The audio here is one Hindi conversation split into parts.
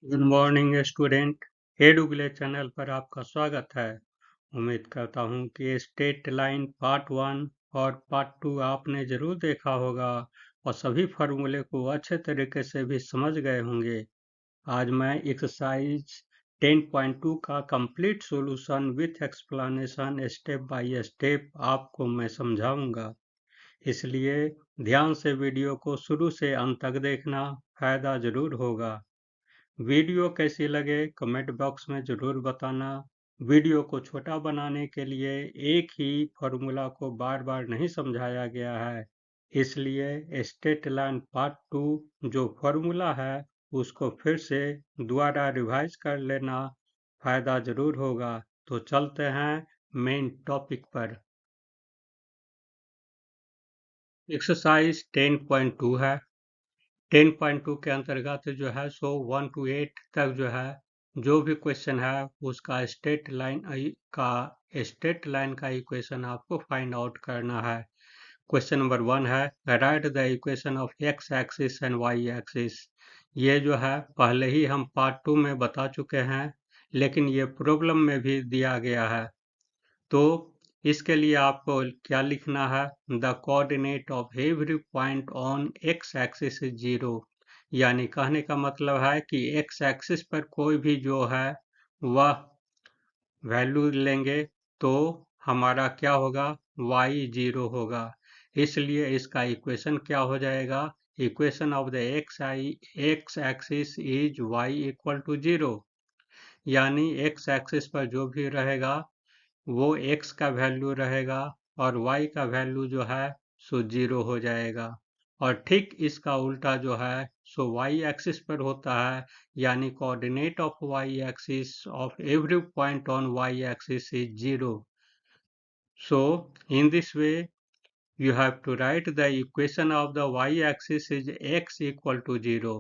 Good morning student. एडुगले चैनल पर आपका स्वागत है। उम्मीद करता हूँ कि स्टेट लाइन पार्ट 1 और पार्ट 2 आपने ज़रूर देखा होगा और सभी फार्मूले को अच्छे तरीके से भी समझ गए होंगे। आज मैं एक्सरसाइज 10.2 का complete solution with explanation step by step आपको मैं समझाऊंगा, इसलिए ध्यान से वीडियो को शुरू से अंत तक देखना, फायदा ज़रूर होगा। वीडियो कैसी लगे कमेंट बॉक्स में ज़रूर बताना। वीडियो को छोटा बनाने के लिए एक ही फॉर्मूला को बार बार नहीं समझाया गया है, इसलिए स्टेट लाइन पार्ट 2 जो फॉर्मूला है उसको फिर से दोबारा रिवाइज कर लेना, फायदा ज़रूर होगा। तो चलते हैं मेन टॉपिक पर। एक्सरसाइज 10.2 है। 10.2 के अंतर्गत जो है 1 to 8 तक जो है जो भी क्वेश्चन है उसका स्टेट लाइन का इक्वेशन आपको फाइंड आउट करना है। क्वेश्चन नंबर 1 है write the equation of X axis and Y axis. ये जो है पहले ही हम पार्ट 2 में बता चुके हैं, लेकिन ये प्रॉब्लम में भी दिया गया है। तो इसके लिए आपको क्या लिखना है? The coordinate of every point on x axis is 0। यानी कहने का मतलब है कि एक्स एक्सिस पर कोई भी जो है वह वैल्यू लेंगे तो हमारा क्या होगा? y 0 होगा। इसलिए इसका इक्वेशन क्या हो जाएगा? Equation of the X axis is y equal to 0। यानी एक्स एक्सिस पर जो भी रहेगा वो x का वैल्यू रहेगा और y का वैल्यू जो है सो 0 हो जाएगा। और ठीक इसका उल्टा जो है सो y एक्सिस पर होता है, यानी coordinate of y axis of every point on y axis is 0। So in this way you have to write the equation of the y axis is x equal to 0।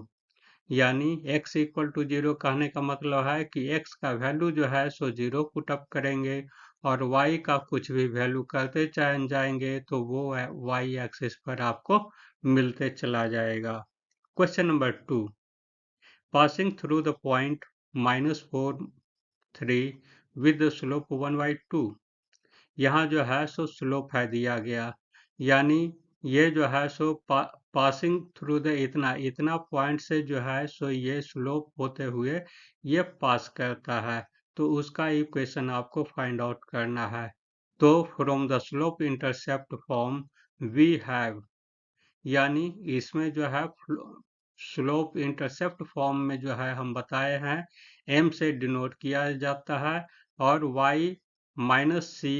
यानी x इक्वल टू 0 कहने का मतलब है कि x का वैल्यू जो है सो 0 पुट अप करेंगे और y का कुछ भी वैल्यू करते चले जाएंगे तो वो y एक्सिस पर आपको मिलते चला जाएगा। Question number 2, passing through the point -4 3 with the slope 1/2। यहाँ जो है सो स्लोप है दिया गया, यानी ये जो है सो पासिंग थ्रू द इतना पॉइंट से जो है सो ये स्लोप होते हुए ये पास करता है, तो उसका इक्वेशन आपको फाइंड आउट करना है। तो from the slope intercept form we have, यानी इसमें जो है स्लोप इंटरसेप्ट फॉर्म में जो है हम बताए हैं m से डिनोट किया जाता है और y माइनस सी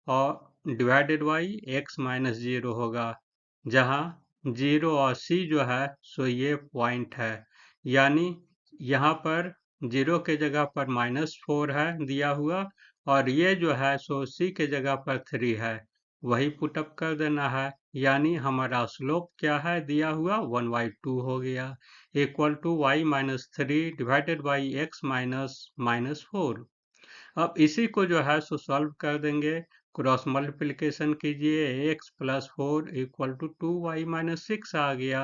और डिवाइडेड बाई x माइनस 0 होगा, जहाँ 0 और c जो है सो ये पॉइंट है। यानी यहाँ पर 0 के जगह पर -4 है दिया हुआ और ये जो है सो c के जगह पर 3 है, वही पुटअप कर देना है। यानी हमारा स्लोप क्या है दिया हुआ 1/2 हो गया, equal to y minus 3 divided by x minus 4। अब इसी को जो है सो सॉल्व कर देंगे, क्रॉस मल्टीप्लिकेशन कीजिए, x plus 4 equal to 2y minus 6 आ गया।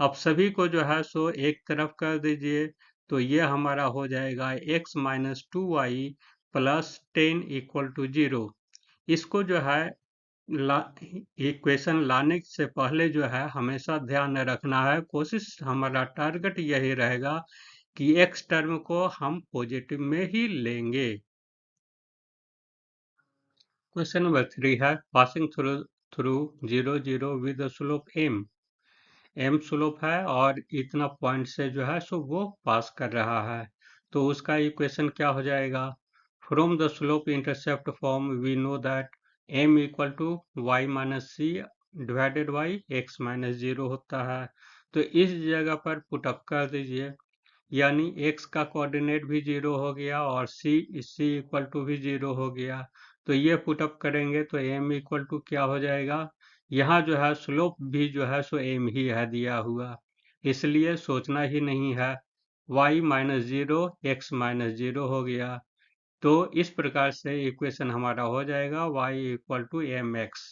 अब सभी को जो है सो एक तरफ कर दीजिए, तो ये हमारा हो जाएगा x minus 2y plus 10 equal to 0। इसको जो है इक्वेशन लाने से पहले जो है हमेशा ध्यान रखना है, कोशिश हमारा टारगेट यही रहेगा कि x टर्म को हम पॉजिटिव में ही लेंगे। क्वेश्चन नंबर 3 है passing through 0 0 with slope m slope है और इतना पॉइंट से जो है सो वो पास कर रहा है, तो उसका इक्वेशन क्या हो जाएगा? From the slope intercept form we know that m equal to y minus c divided by x minus 0 होता है, तो इस जगह पर पुटअप कर दीजिए। यानी x का कोऑर्डिनेट भी 0 हो गया और c इक्वल टू भी 0 हो गया, तो ये पुटअप करेंगे तो m इक्वल टू क्या हो जाएगा? यहाँ जो है स्लोप भी जो है सो m ही है दिया हुआ, इसलिए सोचना ही नहीं है, y माइनस 0 x माइनस 0 हो गया। तो इस प्रकार से इक्वेशन हमारा हो जाएगा y equal to M X.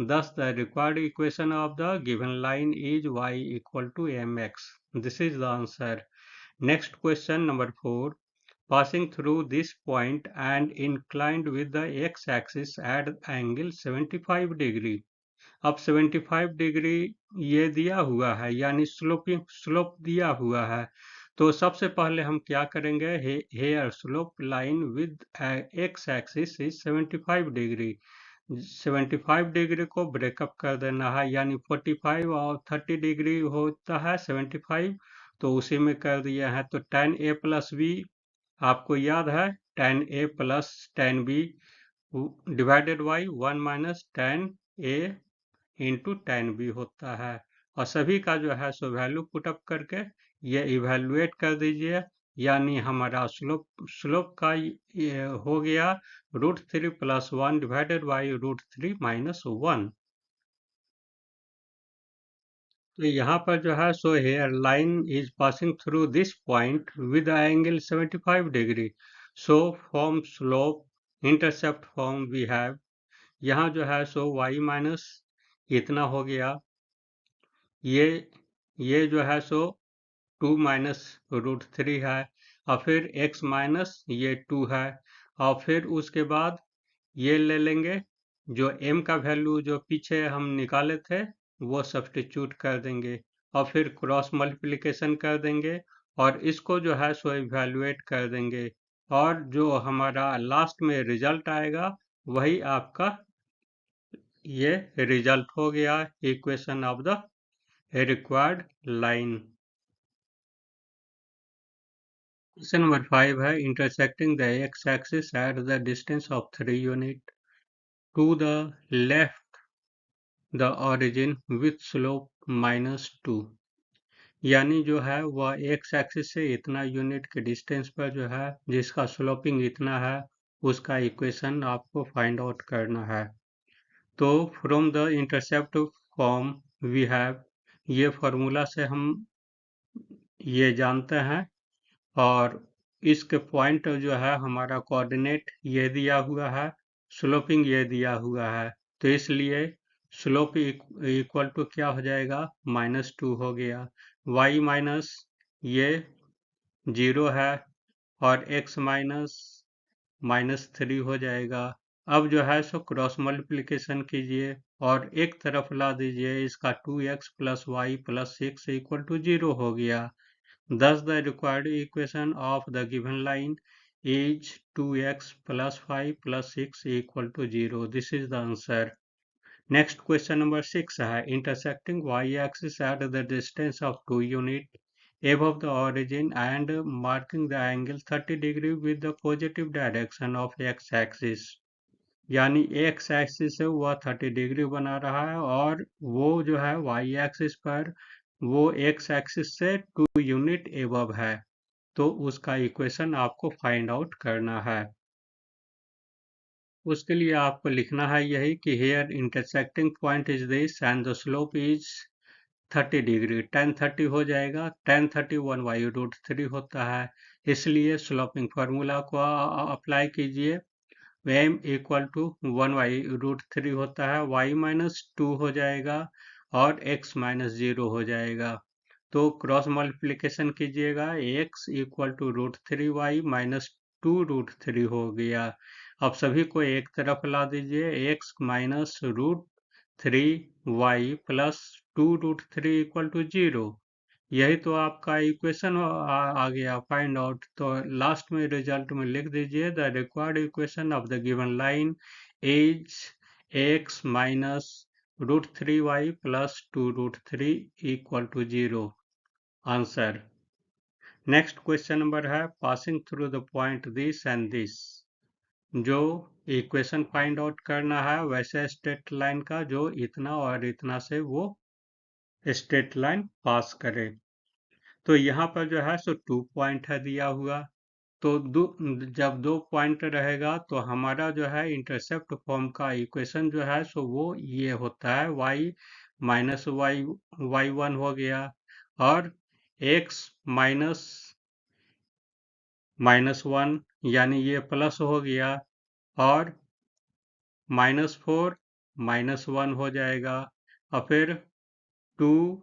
Thus the required equation of the given line is y equal to M X. This is the answer. Next question number 4. Passing through this point and inclined with the x-axis at angle 75 degree. अब 75 डिग्री ये दिया हुआ है, यानी स्लोप दिया हुआ है। तो सबसे पहले हम क्या करेंगे, here slope line with X axis is 75 degree. 75 degree को ब्रेकअप कर देना है, यानी 45 और 30 डिग्री होता है 75, तो उसी में कर दिया है। तो tan a प्लस बी आपको याद है, tan a plus tan b divided by 1 minus tan a into tan b होता है। और सभी का जो है सो वैल्यू पुटअप करके ये इवेल्युएट कर दीजिए, यानी हमारा स्लोप का ये हो गया √3 प्लस 1 डिवाइडेड बाई √3 माइनस 1। तो यहाँ पर जो है सो here line is passing through this point with angle 75 degree, so from slope intercept form we have, यहाँ जो है सो y माइनस इतना हो गया, ये जो है सो 2 माइनस √3 है, और फिर x माइनस ये 2 है, और फिर उसके बाद ये ले लेंगे, जो m का वैल्यू जो पीछे हम निकाले थे वो सब्स्टिट्यूट कर देंगे, और फिर क्रॉस मल्टीप्लिकेशन कर देंगे, और इसको जो है सो इवैल्यूएट कर देंगे, और जो हमारा लास्ट में रिजल्ट आएगा वही आपका ये रिजल्ट हो गया equation of the required line. Question number 5 है intersecting the X axis at the distance of 3 unit to the left the origin with slope -2, यानी जो है वह एक्स एक्सिस से इतना यूनिट के डिस्टेंस पर जो है जिसका स्लोपिंग इतना है उसका इक्वेशन आपको फाइंड आउट करना है। तो from the intercept form we have, ये फार्मूला से हम ये जानते हैं, और इसके पॉइंट जो है हमारा कोऑर्डिनेट ये दिया हुआ है, स्लोपिंग ये दिया हुआ है, तो इसलिए स्लोप इक्वल टू क्या हो जाएगा, -2 हो गया। y माइनस ये 0 है, और x माइनस -3 हो जाएगा। अब जो है सो क्रॉस मल्टीप्लिकेशन कीजिए और एक तरफ ला दीजिए, इसका 2x plus y plus 6 equal to 0 हो गया। Thus, the required equation of the given line is 2x plus 5 plus 6 equal to 0. This is the answer. Next question number 6 है intersecting y-axis at the distance of 2 unit above the origin and marking the angle 30 degree with the positive direction of x-axis. यानी x एक्सिस से वह 30 डिग्री बना रहा है, और वो जो है y एक्सिस पर वो x एक्सिस से 2 यूनिट एबव है, तो उसका इक्वेशन आपको फाइंड आउट करना है। उसके लिए आपको लिखना है यही कि here intersecting point is this and the slope is 30 degree, tan 30 हो जाएगा, tan 30 1/√3 होता है, इसलिए स्लोपिंग फार्मूला को अप्लाई कीजिए, m इक्वल टू 1/√3 होता है, y माइनस 2 हो जाएगा, और x माइनस 0 हो जाएगा। तो क्रॉस मल्टीप्लिकेशन कीजिएगा, x equal to √3y minus 2√3 हो गया। अब सभी को एक तरफ ला दीजिए, x minus √3y plus 2√3 equal to 0। यही तो आपका इक्वेशन आ गया फाइंड आउट। तो लास्ट में रिजल्ट में लिख दीजिए the required equation of the given line is x minus √3y plus 2√3 equal to 0। Answer. Next question number है passing through the point this and this, जो इक्वेशन फाइंड आउट करना है वैसे स्ट्रेट लाइन का जो इतना और इतना से वो स्ट्रेट लाइन पास करे। तो यहाँ पर जो है सो 2 पॉइंट है दिया हुआ, तो जब 2 पॉइंट रहेगा तो हमारा जो है इंटरसेप्ट फॉर्म का इक्वेशन जो है सो वो ये होता है y माइनस y1 हो गया, और x -1 यानी ये प्लस हो गया, और -4 -1 हो जाएगा, और फिर 2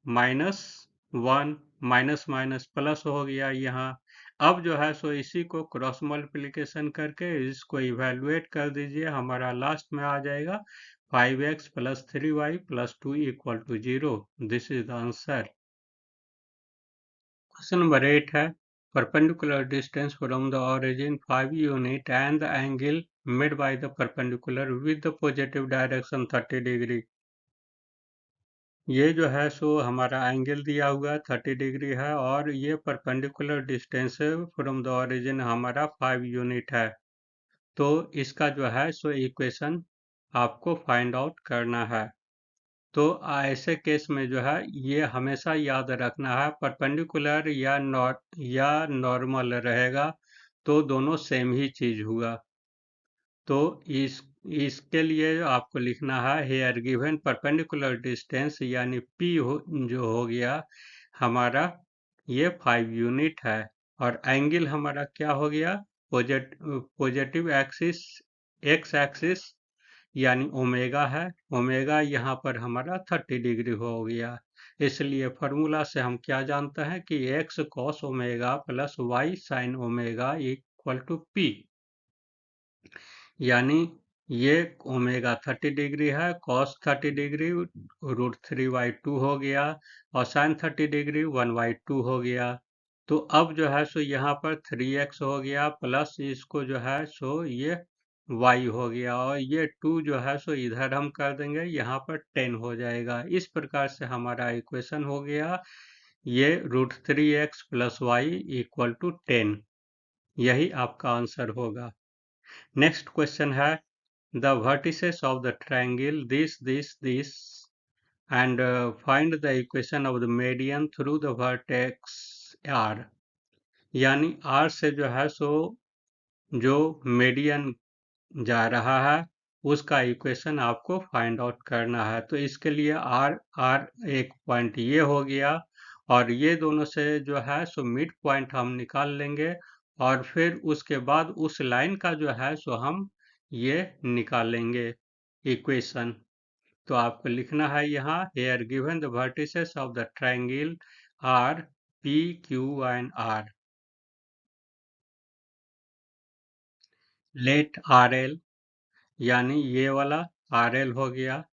-1 माइनस माइनस प्लस हो गया यहाँ। अब जो है सो इसी को क्रॉस मल्टीप्लिकेशन करके इसको इवेलुएट कर दीजिए, हमारा लास्ट में आ जाएगा 5x plus 3y plus 2 equal to 0। This is the answer. Question number 8 है perpendicular distance from the origin 5 unit and the angle made by the perpendicular with the positive direction 30 degree. ये जो है सो हमारा एंगल दिया हुआ 30 डिग्री है और ये perpendicular distance from the origin हमारा 5 यूनिट है। तो इसका जो है सो इक्वेशन आपको फाइंड आउट करना है। तो ऐसे केस में जो है ये हमेशा याद रखना है, परपेंडिकुलर या नॉर्मल रहेगा तो दोनों सेम ही चीज हुआ। तो इसके लिए आपको लिखना है हेयर गिवन परपेंडिकुलर डिस्टेंस यानी P जो हो गया हमारा ये 5 यूनिट है और एंगल हमारा क्या हो गया पॉजिटिव एक्सिस एक्स एक्सिस यानी ओमेगा है। ओमेगा यहाँ पर हमारा 30 डिग्री हो गया। इसलिए फॉर्मूला से हम क्या जानते हैं कि x cos omega plus y sin omega equal to P, यानी ये ओमेगा 30 डिग्री है, cos 30 डिग्री √3/2 हो गया और sin 30 डिग्री 1/2 हो गया। तो अब जो है सो यहाँ पर 3x हो गया प्लस इसको जो है सो ये y हो गया और ये 2 जो है सो इधर हम कर देंगे, यहाँ पर 10 हो जाएगा। इस प्रकार से हमारा इक्वेशन हो गया ये √3x plus y equal to 10। यही आपका आंसर होगा। नेक्स्ट क्वेश्चन है the vertices of the triangle this and find the equation of the median through the vertex R। यानी R से जो है सो जो मीडियन जा रहा है उसका इक्वेशन आपको फाइंड आउट करना है। तो इसके लिए R एक पॉइंट ये हो गया और ये दोनों से जो है सो मिड पॉइंट हम निकाल लेंगे और फिर उसके बाद उस लाइन का जो है सो हम ये निकालेंगे इक्वेशन। तो आपको लिखना है यहाँ here given the vertices of the triangle are P Q and R, let R L यानी ये वाला आर एल हो गया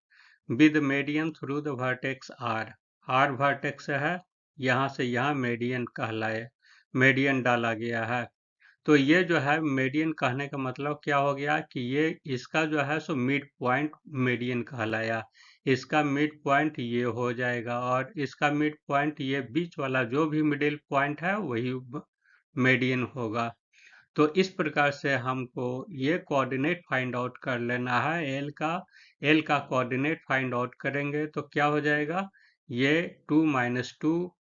with median through the vertex R. R vertex है, यहाँ से यहाँ मीडियन कहलाए, मीडियन डाला गया है। तो ये जो है मीडियन कहने का मतलब क्या हो गया कि ये इसका जो है सो मिड पॉइंट मीडियन कहलाया। इसका मिड पॉइंट ये हो जाएगा और इसका मिड पॉइंट ये बीच वाला जो भी मिडिल पॉइंट है वही मीडियन होगा। तो इस प्रकार से हमको ये कोऑर्डिनेट फाइंड आउट कर लेना है एल का कोऑर्डिनेट फाइंड आउट करेंगे तो क्या हो जाएगा ये 2 माइनस 2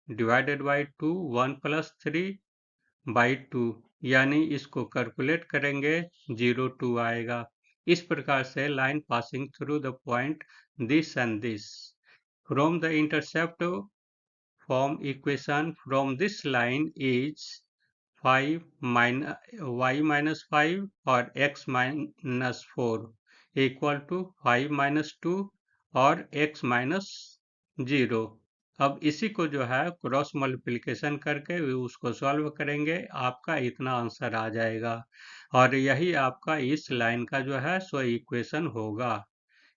डिवाइडेड बाई 2 1 प्लस 3/2, यानी इसको कैलकुलेट करेंगे 0 2 आएगा। इस प्रकार से line passing through the point this and this from the intercept form equation from this line is 5 y minus 5 और x minus 4 equal to 5 minus 2 और x माइनस 0। अब इसी को जो है क्रॉस मल्टीप्लिकेशन करके उसको सॉल्व करेंगे, आपका इतना आंसर आ जाएगा और यही आपका इस लाइन का जो है सो इक्वेशन होगा,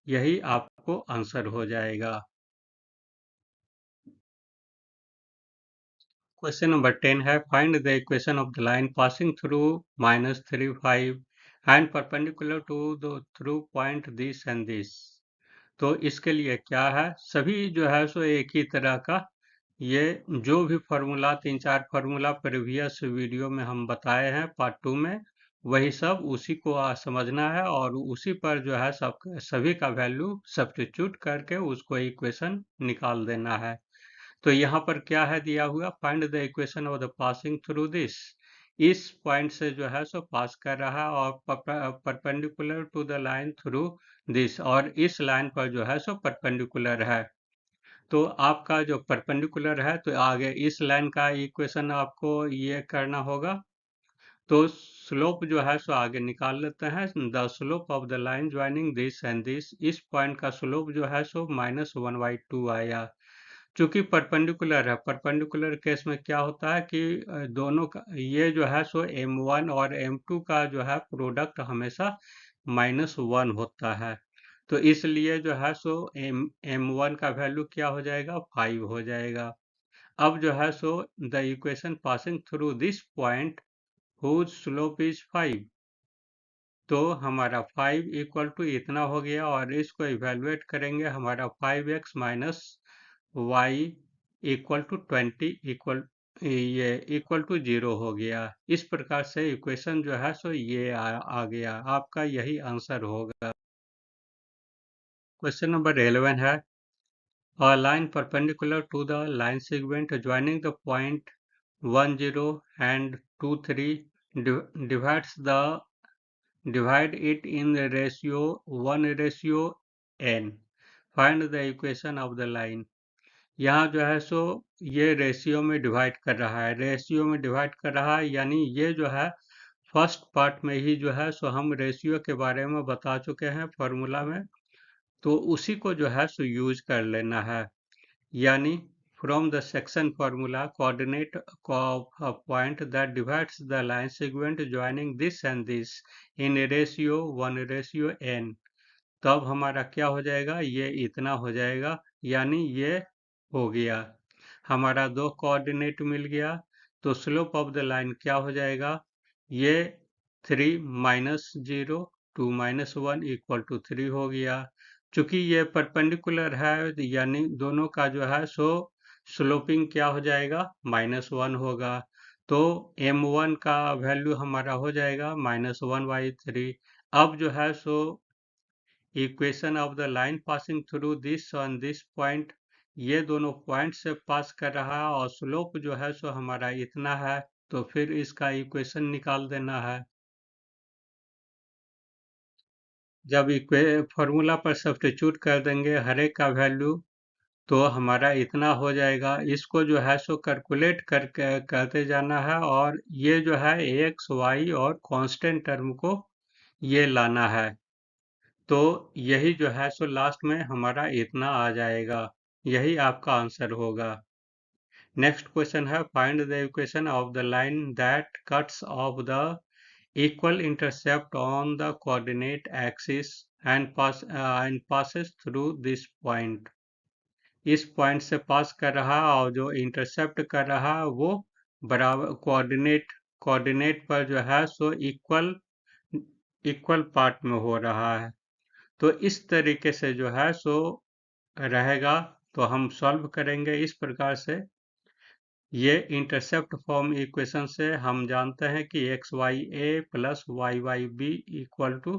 यही आपको आंसर हो जाएगा। क्वेश्चन नंबर 10 है find the equation of the line passing through -3 5 and perpendicular to the through point this and this. तो इसके लिए क्या है, सभी जो है सो एक ही तरह का ये जो भी फार्मूला 3 4 फार्मूला प्रीवियस वीडियो में हम बताए हैं पार्ट 2 में, वही सब उसी को समझना है और उसी पर जो है सभी का वैल्यू सब्स्टिट्यूट करके उसको इक्वेशन निकाल देना है। तो यहाँ पर क्या है दिया हुआ find the equation of the passing through this, इस पॉइंट से जो है सो पास कर रहा है और perpendicular to the line through this, और इस लाइन पर जो है सो परपेंडिकुलर है। तो आपका जो परपेंडिकुलर है तो आगे इस लाइन का इक्वेशन आपको ये करना होगा। तो स्लोप जो है सो आगे निकाल लेते हैं, the slope of the line joining this and this, इस पॉइंट का स्लोप जो है सो -1/2 आया। चूंकि परपेंडिकुलर है, परपेंडिकुलर केस में क्या होता है कि दोनों का ये जो है सो m1 और m2 का जो है प्रोडक्ट हमेशा -1 होता है। तो इसलिए जो है सो m1 का वैल्यू क्या हो जाएगा, 5 हो जाएगा। अब जो है सो the equation passing through this point whose slope is 5, तो हमारा 5 इक्वल टू इतना हो गया और इसको इवेलुएट करेंगे, हमारा 5x minus Y equal to 20 ये इक्वल टू 0 हो गया। इस प्रकार से इक्वेशन जो है सो ये आ गया, आपका यही आंसर होगा। क्वेश्चन नंबर 11 है, a line perpendicular to the line segment joining the point 1 0 and 2 3 divides divide it in the ratio 1 ratio n. Find the equation of the line. यहाँ जो है सो ये रेशियो में डिवाइड कर रहा है, रेशियो में डिवाइड कर रहा है, यानी ये जो है फर्स्ट पार्ट में ही जो है सो हम रेशियो के बारे में बता चुके हैं फॉर्मूला में, तो उसी को जो है सो यूज कर लेना है। यानी from the section formula coordinate of a point that divides the line segment joining this and this in ratio 1 ratio n, तब हमारा क्या हो जाएगा, ये इतना हो जाएगा, यानी ये हो गया। हमारा दो कोऑर्डिनेट मिल गया, तो स्लोप ऑफ द लाइन क्या हो जाएगा, ये 3 माइनस 0 2 माइनस 1 इक्वल टू 3 हो गया। चूंकि ये परपेंडिकुलर है, यानी दोनों का जो है सो स्लोपिंग क्या हो जाएगा, -1 होगा। तो m1 का वैल्यू हमारा हो जाएगा -1/3। अब जो है सो equation of the line passing through this on this point, ये दोनों पॉइंट से पास कर रहा है और स्लोप जो है सो हमारा इतना है, तो फिर इसका इक्वेशन निकाल देना है। जब फॉर्मूला पर सब्स्टिट्यूट कर देंगे हर एक का वैल्यू, तो हमारा इतना हो जाएगा। इसको जो है सो कैलकुलेट करके करते जाना है, और ये जो है एक्स वाई और कांस्टेंट टर्म को ये लाना है, तो यही जो है सो लास्ट में हमारा इतना आ जाएगा। यही आपका आंसर होगा। नेक्स्ट क्वेश्चन है, find the equation of the line that cuts of the equal intercept on the coordinate axis and passes through this point. इस पॉइंट से पास कर रहा है और जो इंटरसेप्ट कर रहा है वो बराबर कोऑर्डिनेट पर जो है सो इक्वल पार्ट में हो रहा है। तो इस तरीके से जो है सो रहेगा, तो हम सॉल्व करेंगे इस प्रकार से। ये इंटरसेप्ट फॉर्म इक्वेशन से हम जानते हैं कि x by a plus y by b equal to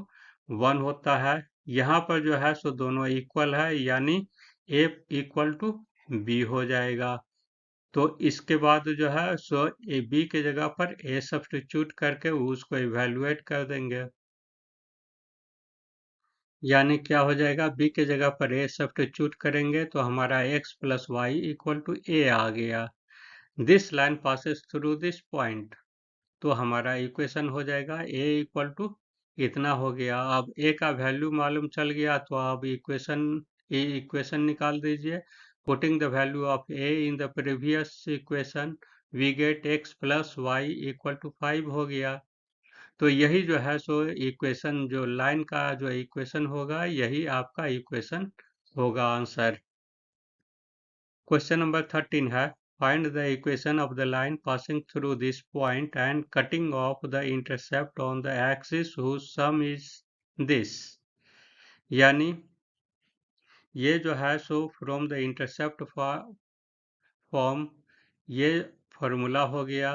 1 होता है। यहाँ पर जो है सो दोनों इक्वल है, यानी ए इक्वल टू बी हो जाएगा। तो इसके बाद जो है सो ए बी के जगह पर ए सब्स्टिट्यूट करके उसको इवेलुएट कर देंगे, यानी क्या हो जाएगा, बी के जगह पर ए सब्स्टिट्यूट करेंगे तो हमारा X plus Y equal to A आ गया। This line passes through this point, तो हमारा इक्वेशन हो जाएगा a इक्वल टू इतना हो गया। अब a का वैल्यू मालूम चल गया, तो अब इक्वेशन निकाल दीजिए। Putting the value of a in the previous equation we get x plus Y equal to 5 हो गया। तो यही जो है सो इक्वेशन, जो लाइन का जो इक्वेशन होगा, यही आपका इक्वेशन होगा आंसर। क्वेश्चन नंबर 13 है, find the equation of the line passing through this point and cutting off the intercept on the axis whose sum is this. यानी ये जो है सो फ्रॉम द इंटरसेप्ट फॉर्म, ये फॉर्मूला हो गया,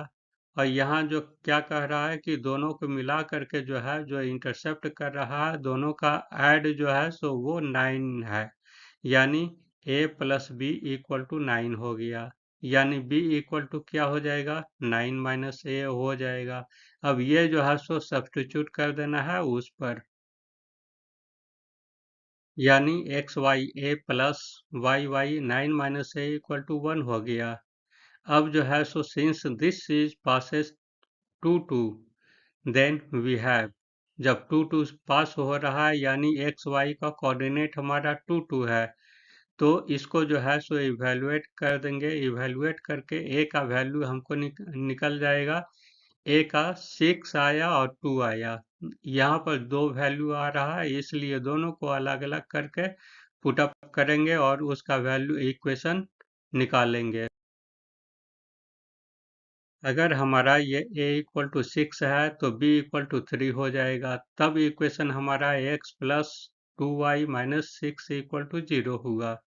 और यहाँ जो क्या कह रहा है कि दोनों को मिला करके जो है जो इंटरसेप्ट कर रहा है, दोनों का ऐड जो है सो वो 9 है, यानी a plus b equal to 9 हो गया। यानी b इक्वल टू क्या हो जाएगा, 9 माइनस ए हो जाएगा। अब ये जो है सो सब्स्टिट्यूट कर देना है उस पर, यानी x by a plus y by 9 minus a equal to 1 हो गया। अब जो है सो since this is passes 2 2, then we have, जब 2 2 पास हो रहा है, यानी एक्स वाई का कोऑर्डिनेट हमारा 2 2 है, तो इसको जो है सो इवेलुएट कर देंगे। इवेलुएट करके ए का वैल्यू हमको निकल जाएगा। ए का 6 आया और 2 आया। यहाँ पर दो वैल्यू आ रहा है, इसलिए दोनों को अलग अलग करके पुटअप करेंगे और उसका वैल्यू इक्वेशन निकालेंगे। अगर हमारा ये a इक्वल टू 6 है तो b इक्वल टू 3 हो जाएगा। तब इक्वेशन हमारा x plus 2y minus 6 equal to 0 होगा।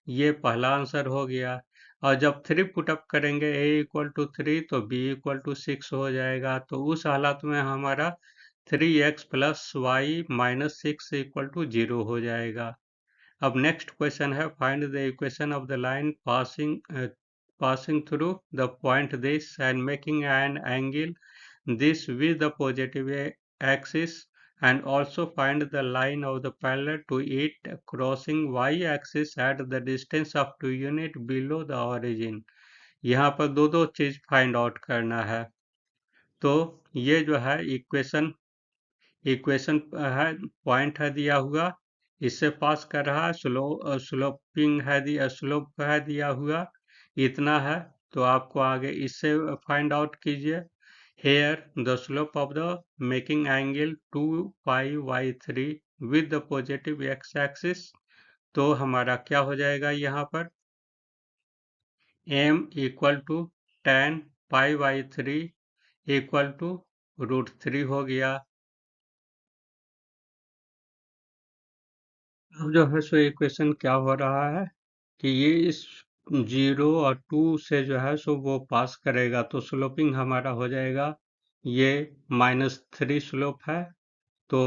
ये पहला आंसर हो गया। और जब 3 पुटअप करेंगे a इक्वल टू 3 तो b इक्वल टू 6 हो जाएगा। तो उस हालत में हमारा 3x plus y minus 6 equal to 0 हो जाएगा। अब नेक्स्ट क्वेश्चन है, find the equation of the line passing through the point this and making an angle this with the positive axis, and also find the line of the parallel to it crossing y-axis at the distance of 2 unit below the origin। यहाँ पर दो दो चीज फाइंड आउट करना है। तो ये जो है इक्वेशन है, पॉइंट है दिया हुआ, इससे पास कर रहा है, स्लोपिंग है स्लोप है दिया हुआ, इतना है। तो आपको आगे इससे फाइंड आउट कीजिए। Here the slope of the making angle 2 pi by 3 with the positive X axis. तो हमारा क्या हो जाएगा यहाँ पर, m equal to tan pi by 3 equal to √3 हो गया। अब जो है सो इक्वेशन क्या हो रहा है कि ये इस 0 और 2 से जो है सो वो पास करेगा, तो स्लोपिंग हमारा हो जाएगा, ये -3 स्लोप है, तो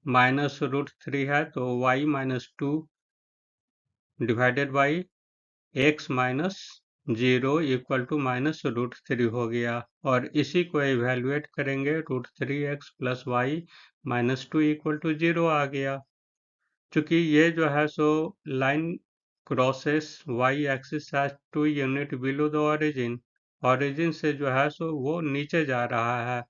-√3 है, तो y minus 2 divided by x minus 0 equal to -√3 हो गया। और इसी को इवेल्युएट करेंगे, √3x plus y minus 2 equal to 0 आ गया। चूंकि ये जो है सो line crosses Y axis at 2 unit below the origin, origin से जो है सो वो नीचे जा रहा है,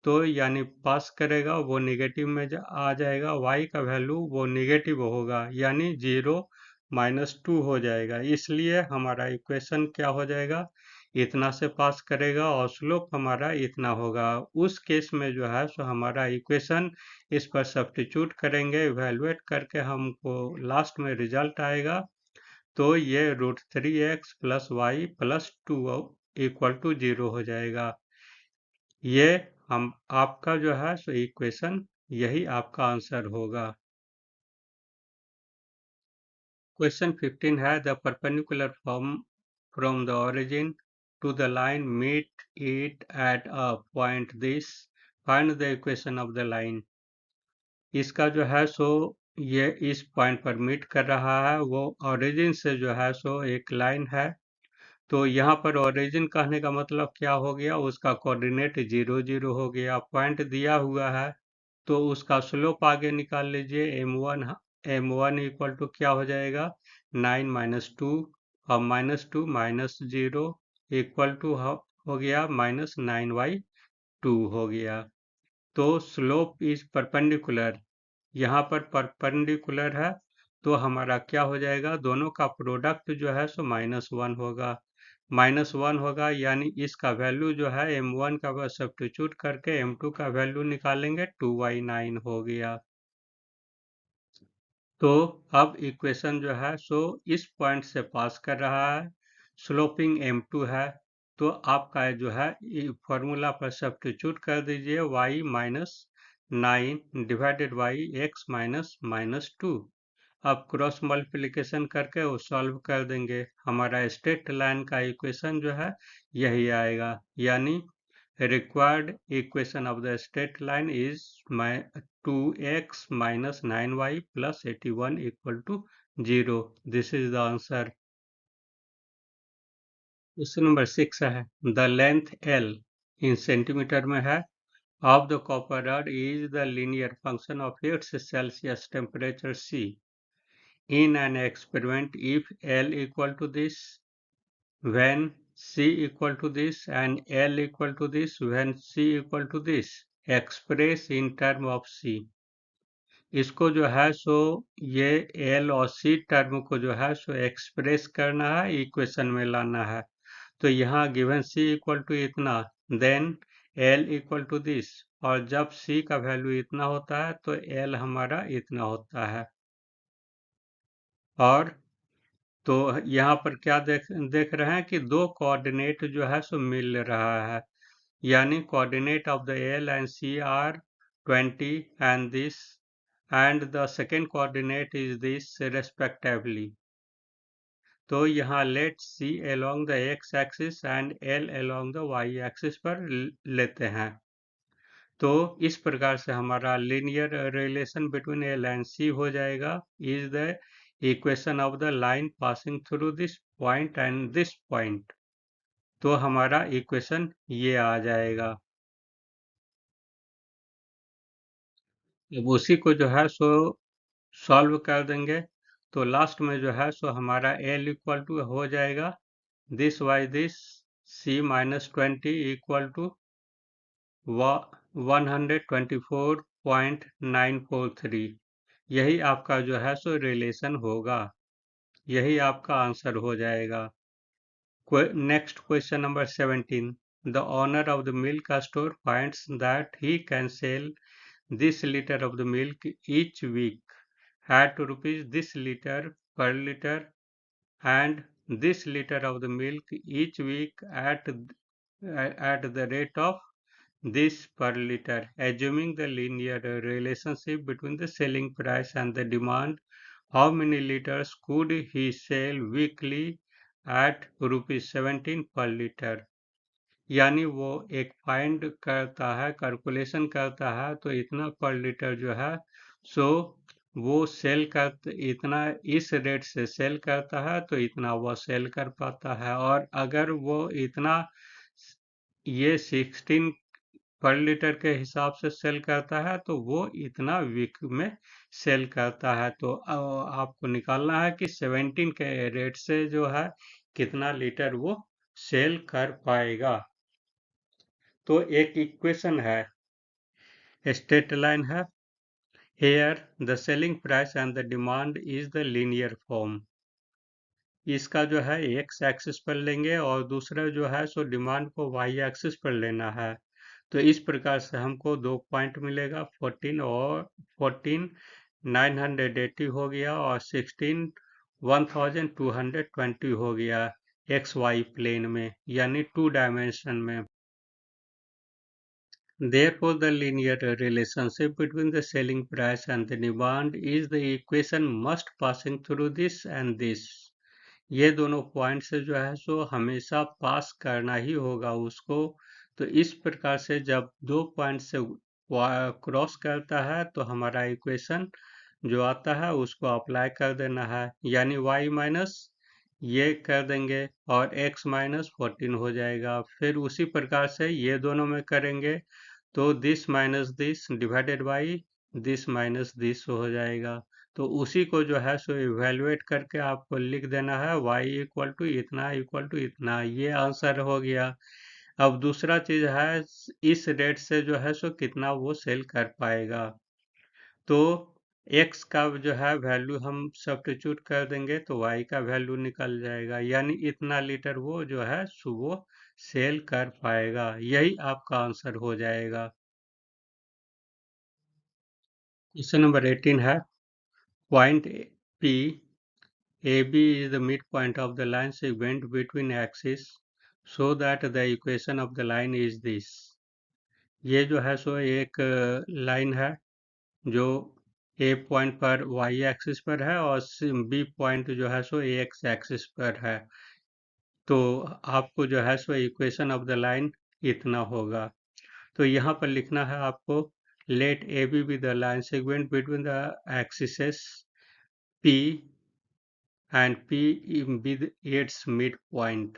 तो यानी पास करेगा वो नेगेटिव में आ जाएगा, y का वैल्यू वो नेगेटिव होगा, यानी 0 -2 हो जाएगा। इसलिए हमारा इक्वेशन क्या हो जाएगा, इतना से पास करेगा और स्लोप हमारा इतना होगा। उस केस में जो है सो हमारा इक्वेशन, इस पर सब्स्टिट्यूट करेंगे, इवेलुएट करके हमको लास्ट में रिजल्ट आएगा, तो ये √3x plus y plus 2 equal to 0 हो जाएगा। ये हम आपका जो है सो इक्वेशन, यही आपका आंसर होगा। क्वेश्चन 15 है, the perpendicular from the origin to the line meet it at a point this, find the equation of the line. इसका जो है सो ये इस पॉइंट पर मीट कर रहा है, वो ओरिजिन से जो है सो एक लाइन है। तो यहाँ पर ओरिजिन कहने का मतलब क्या हो गया, उसका कोऑर्डिनेट 0 0 हो गया, पॉइंट दिया हुआ है, तो उसका स्लोप आगे निकाल लीजिए, m1 इक्वल टू क्या हो जाएगा, 9 माइनस 2, और -2 माइनस 0 इक्वल टू हो गया -9/2 हो गया। तो स्लोप इज परपेंडिकुलर, यहाँ पर परपेंडिकुलर है, तो हमारा क्या हो जाएगा, दोनों का प्रोडक्ट जो है सो -1 होगा। -1 होगा, यानी इसका वैल्यू जो है m1 का वह सब्स्टिट्यूट करके m2 का वैल्यू निकालेंगे, 2/9 हो गया। तो अब इक्वेशन जो है सो इस पॉइंट से पास कर रहा है, स्लोपिंग m2 है, तो आपका जो है फॉर्मूला पर सब्स्टिट्यूट कर दीजिए, y minus 9 divided by x minus -2। अब क्रॉस मल्टीप्लिकेशन करके वो सॉल्व कर देंगे, हमारा स्ट्रेट लाइन का इक्वेशन जो है यही आएगा, यानी required equation of the straight line is 2x minus 9y plus 81 equal to 0. This is the answer. Question number 6 है, the length L in centimeter में है of the copper rod is the linear function of its Celsius temperature C. In an experiment, if L equal to this, when C equal to this, and L equal to this when C equal to this, express in term of C. इसको जो है सो ये एल और सी टर्म को जो है सो एक्सप्रेस करना है, इक्वेशन में लाना है। तो यहाँ गिवन सी इक्वल टू इतना, then l equal to this, और जब सी का वैल्यू इतना होता है तो एल हमारा इतना होता है। और तो यहाँ पर क्या देख देख रहे हैं कि दो कोऑर्डिनेट जो है सो मिल रहा है, यानी coordinate of the L and C are 20 and this, and the second coordinate is this respectively. तो यहाँ let C along the X axis and L along the Y axis पर लेते हैं। तो इस प्रकार से हमारा linear relation between L and C हो जाएगा, is the equation of the line passing through this point and this point. तो हमारा इक्वेशन ये आ जाएगा। अब उसी को जो है सो सॉल्व कर देंगे, तो लास्ट में जो है सो हमारा एल इक्वल टू हो जाएगा this by this, c minus 20 equal to 124.943। यही आपका जो है सो रिलेशन होगा, यही आपका आंसर हो जाएगा। Next question number 17। The owner of the milk store finds that he can sell this liter of the milk each week at rupees this liter per liter, and this liter of the milk each week at the rate of this per liter, assuming the linear relationship between the selling price and the demand. How many liters could he sell weekly at rupees 17 per liter? यानी वो एक फाइंड करता है, कैलकुलेशन करता है, तो इतना पर लीटर जो है सो वो सेल कर इतना इस रेट से सेल करता है, तो इतना वो सेल कर पाता है। और अगर वो इतना ये 16 पर लीटर के हिसाब से सेल करता है तो वो इतना वीक में सेल करता है। तो आपको निकालना है कि 17 के रेट से जो है कितना लीटर वो सेल कर पाएगा। तो एक इक्वेशन है, स्ट्रेट लाइन है, here the selling price and the demand is the linear form. इसका जो है एक्स एक्सिस पर लेंगे और दूसरा जो है सो डिमांड को वाई एक्सिस पर लेना है। तो इस प्रकार से हमको दो पॉइंट मिलेगा, 14 और 14 980 हो गया, और 16 1220 हो गया एक्स वाई प्लेन में, यानी 2 डायमेंशन में। Therefore, the linear relationship between the selling price and the demand is the equation must passing through this and this। ये दोनों पॉइंट से जो है सो हमेशा पास करना ही होगा उसको। तो इस प्रकार से जब दो पॉइंट से क्रॉस करता है तो हमारा इक्वेशन जो आता है उसको अप्लाई कर देना है, यानी y माइनस ये कर देंगे और x माइनस 14 हो जाएगा। फिर उसी प्रकार से ये दोनों में करेंगे तो this minus this divided by this minus this हो जाएगा। तो उसी को जो है सो इवेल्युएट करके आपको लिख देना है y इक्वल टू इतना, ये आंसर हो गया। अब दूसरा चीज है इस रेट से जो है सो कितना वो सेल कर पाएगा। तो x का जो है वैल्यू हम सब्स्टिट्यूट कर देंगे तो y का वैल्यू निकल जाएगा, यानी इतना लीटर वो जो है सो वो सेल कर पाएगा। यही आपका आंसर हो जाएगा। क्वेश्चन नंबर 18 है, point P AB is the midpoint of the line segment between axes so that the equation of the line is this। ये जो है सो एक लाइन है जो A पॉइंट पर y एक्सिस पर है और B पॉइंट जो है सो x एक्सिस पर है। तो आपको जो है सो इक्वेशन ऑफ द लाइन इतना होगा। तो यहाँ पर लिखना है आपको, let A B be the line segment between the axes P and P be its midpoint।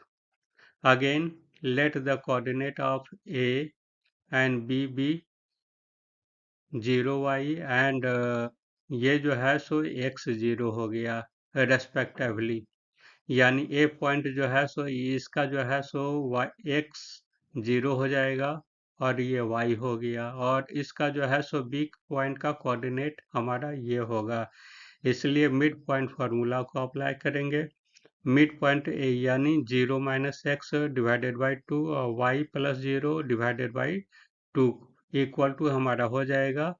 Again, let the coordinate of A and B be 0y and ये जो है सो x 0 हो गया रेस्पेक्टिवली, यानी A पॉइंट जो है सो इसका जो है सो x 0 हो जाएगा और ये y हो गया, और इसका जो है सो बी पॉइंट का कोऑर्डिनेट हमारा ये होगा। इसलिए मिड पॉइंट फार्मूला को अप्लाई करेंगे। मिड पॉइंट यानी 0 माइनस एक्स डिवाइडेड बाई 2 और y plus 0 divided by 2 equal to हमारा हो जाएगा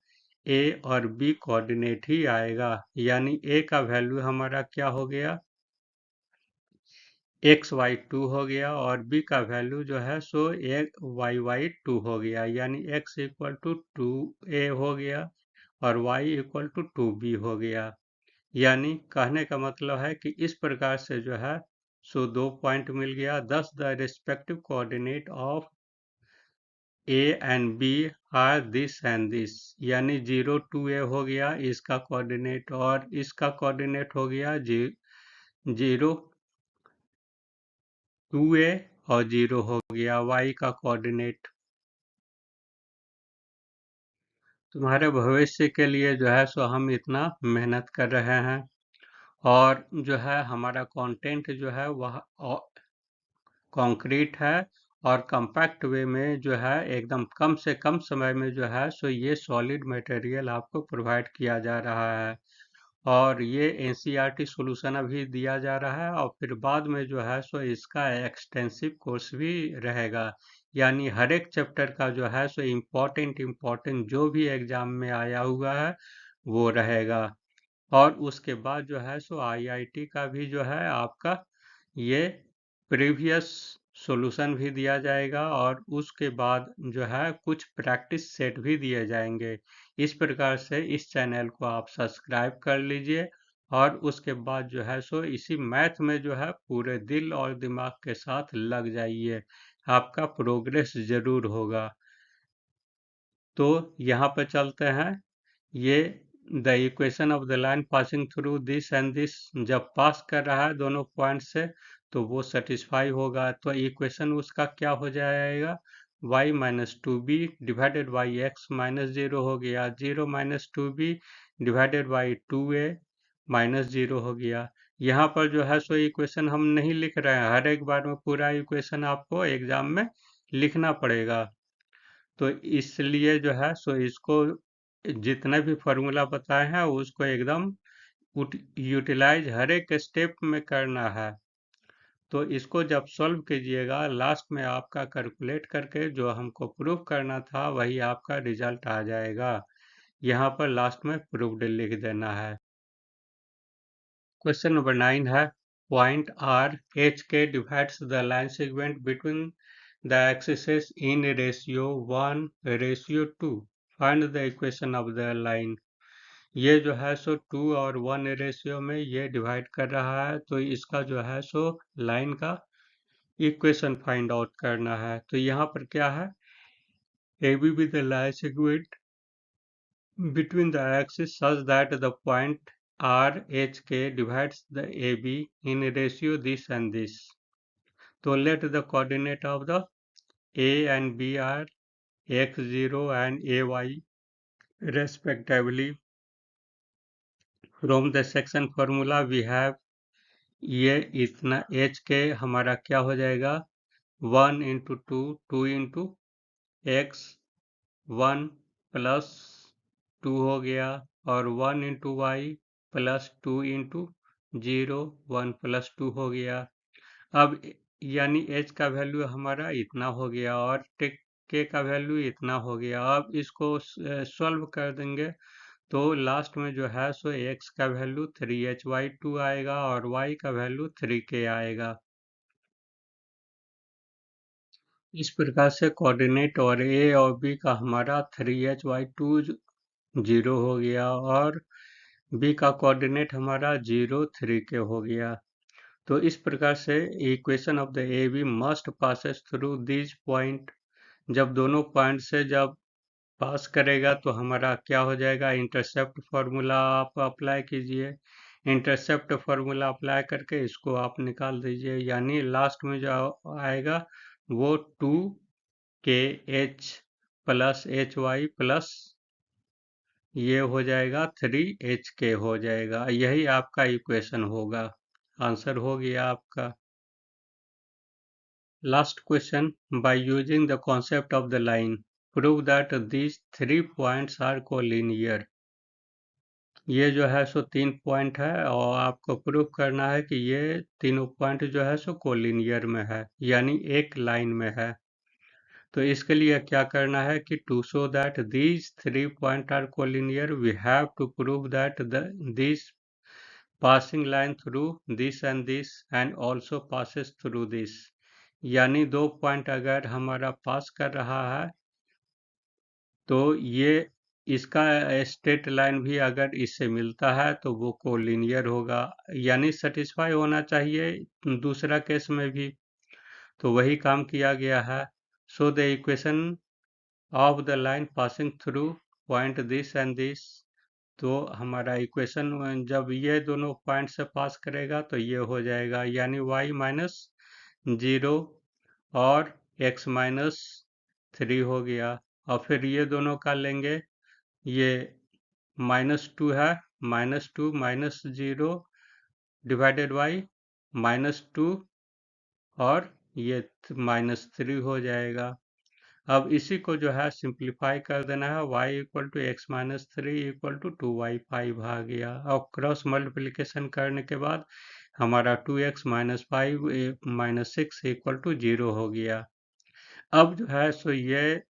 a और b कोऑर्डिनेट ही आएगा, यानी a का वैल्यू हमारा क्या हो गया, xy2 हो गया, और b का वैल्यू जो है सो yy2 हो गया, यानी x इक्वल टू 2a हो गया और y इक्वल टू 2b हो गया। यानी कहने का मतलब है कि इस प्रकार से जो है सो 2 पॉइंट मिल गया। Thus the respective coordinate of a and b are this and this, यानी 0 2a हो गया इसका कोऑर्डिनेट, और इसका कोऑर्डिनेट हो गया 0 2a और 0 हो गया y का कोऑर्डिनेट। तुम्हारे भविष्य के लिए जो है सो हम इतना मेहनत कर रहे हैं, और जो है हमारा कंटेंट जो है वह कॉन्क्रीट है, और कॉम्पैक्ट वे में जो है एकदम कम से कम समय में जो है सो ये सॉलिड मटेरियल आपको प्रोवाइड किया जा रहा है। और ये एनसीईआरटी सॉल्यूशन अभी दिया जा रहा है, और फिर बाद में जो है सो इसका एक्सटेंसिव कोर्स भी रहेगा, यानी हर एक चैप्टर का जो है सो इम्पोर्टेंट जो भी एग्जाम में आया हुआ है वो रहेगा। और उसके बाद जो है सो आईआईटी का भी जो है आपका ये प्रीवियस सॉल्यूशन भी दिया जाएगा, और उसके बाद जो है कुछ प्रैक्टिस सेट भी दिए जाएंगे। इस प्रकार से इस चैनल को आप सब्सक्राइब कर लीजिए, और उसके बाद जो है सो इसी मैथ में जो है पूरे दिल और दिमाग के साथ लग जाइए, आपका प्रोग्रेस जरूर होगा। तो यहाँ पर चलते हैं। ये the equation of the line passing through this and this जब पास कर रहा है दोनों पॉइंट से तो वो सेटिस्फाई होगा, तो इक्वेशन उसका क्या हो जाएगा, y minus two b divided by x minus zero हो गया, 0 minus two b divided by 2a minus zero हो गया। यहाँ पर जो है सो इक्वेशन हम नहीं लिख रहे हैं, हर एक बार में पूरा इक्वेशन आपको एग्जाम में लिखना पड़ेगा। तो इसलिए जो है सो इसको जितने भी फॉर्मूला बताए हैं उसको एकदम यूटिलाइज हर एक स्टेप में करना है। तो इसको जब सॉल्व कीजिएगा लास्ट में आपका कैलकुलेट करके जो हमको प्रूव करना था वही आपका रिजल्ट आ जाएगा। यहाँ पर लास्ट में प्रूव्ड लिख देना है। क्वेश्चन नंबर 9 है, पॉइंट आर एच के divides the line segment between the axes in ratio 1:2। Find the equation of the line. ये जो है सो 2 और 1 रेशियो में ये डिवाइड कर रहा है, तो इसका जो है सो लाइन का इक्वेशन फाइंड आउट करना है। तो यहाँ पर क्या है, A be with the line segment between the axis such that the point RHK divides the AB in ratio this and this. So let the coordinate of the A and B are x0 and ay respectively. From the section formula we have ये इतना h के हमारा क्या हो जाएगा 1 इंटू 2 2 इंटू एक्स 1 प्लस 2 हो गया, और 1 into y plus 2 into 0 1 plus 2 हो गया। अब यानी h का वैल्यू हमारा इतना हो गया और k का वैल्यू इतना हो गया। अब इसको सॉल्व कर देंगे तो लास्ट में जो है सो x का वैल्यू 3hy2 आएगा और y का वैल्यू 3k आएगा। इस प्रकार से कोऑर्डिनेट और a और b का हमारा 3hy2 0 हो गया और b का कोऑर्डिनेट हमारा 0 3 के हो गया। तो इस प्रकार से equation of the A B must passes through this point. जब दोनों पॉइंट से जब पास करेगा तो हमारा क्या हो जाएगा, इंटरसेप्ट फार्मूला आप अप्लाई कीजिए। इंटरसेप्ट फार्मूला अप्लाई करके इसको आप निकाल दीजिए, यानी लास्ट में जो आएगा वो 2kh प्लस hy प्लस ये हो जाएगा 3hk हो जाएगा। यही आपका इक्वेशन होगा। आंसर हो गया आपका। Last question. By using the concept of the line, prove that these 3 points are collinear. ये जो है सो 3 पॉइंट है और आपको प्रूव करना है कि ये तीनों पॉइंट जो है सो कोलिनियर में है, यानी एक लाइन में है। तो इसके लिए क्या करना है कि to show that these 3 point are collinear we have to prove that this passing line through this and also passes through this. यानी 2 पॉइंट अगर हमारा पास कर रहा है तो ये इसका स्ट्रेट लाइन भी अगर इससे मिलता है तो वो कोलिनियर होगा, यानी सेटिस्फाई होना चाहिए दूसरा केस में भी। तो वही काम किया गया है। सो the equation of the line passing through point this and this. तो हमारा इक्वेशन जब ये दोनों पॉइंट से पास करेगा तो ये हो जाएगा, यानी y माइनस 0 और x माइनस 3 हो गया। और फिर ये दोनों का लेंगे, ये -2 है, -2 माइनस 0 डिवाइडेड बाई -2 और ये -3 हो जाएगा। अब इसी को जो है सिंप्लीफाई कर देना है, y equal to x minus 3 equal to 2y 5 आ गया। अब क्रॉस मल्टीप्लिकेशन करने के बाद हमारा 2x minus 5 minus 6 equal to 0 हो गया। अब जो है सो ये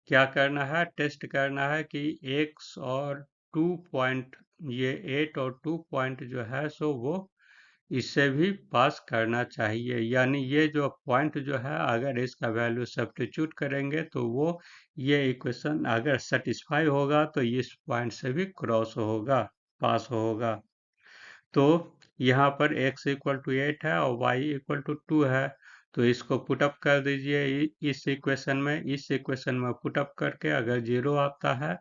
क्या करना है, टेस्ट करना है कि x और 2 पॉइंट, ये 8 और 2 पॉइंट जो है सो वो इससे भी पास करना चाहिए। यानी ये जो पॉइंट जो है अगर इसका वैल्यू सब्स्टिट्यूट करेंगे तो वो ये इक्वेशन अगर सेटिस्फाई होगा तो इस पॉइंट से भी क्रॉस होगा, पास होगा। तो यहाँ पर x इक्वल टू 8 है और y इक्वल टू 2 है, तो इसको पुटअप कर दीजिए इस इक्वेशन में पुटअप करके अगर 0 आता है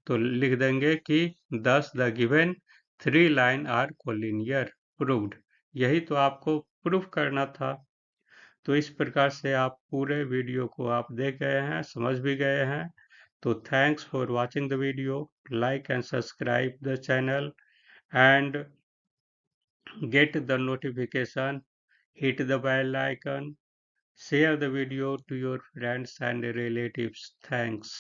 तो लिख देंगे कि thus the given 3 line are collinear proved. यही तो आपको प्रूफ करना था। तो इस प्रकार से आप पूरे वीडियो को आप देख गए हैं, समझ भी गए हैं। तो thanks for watching the video, like and subscribe the channel and get the notification, hit the bell icon, share the video to your friends and relatives. Thanks.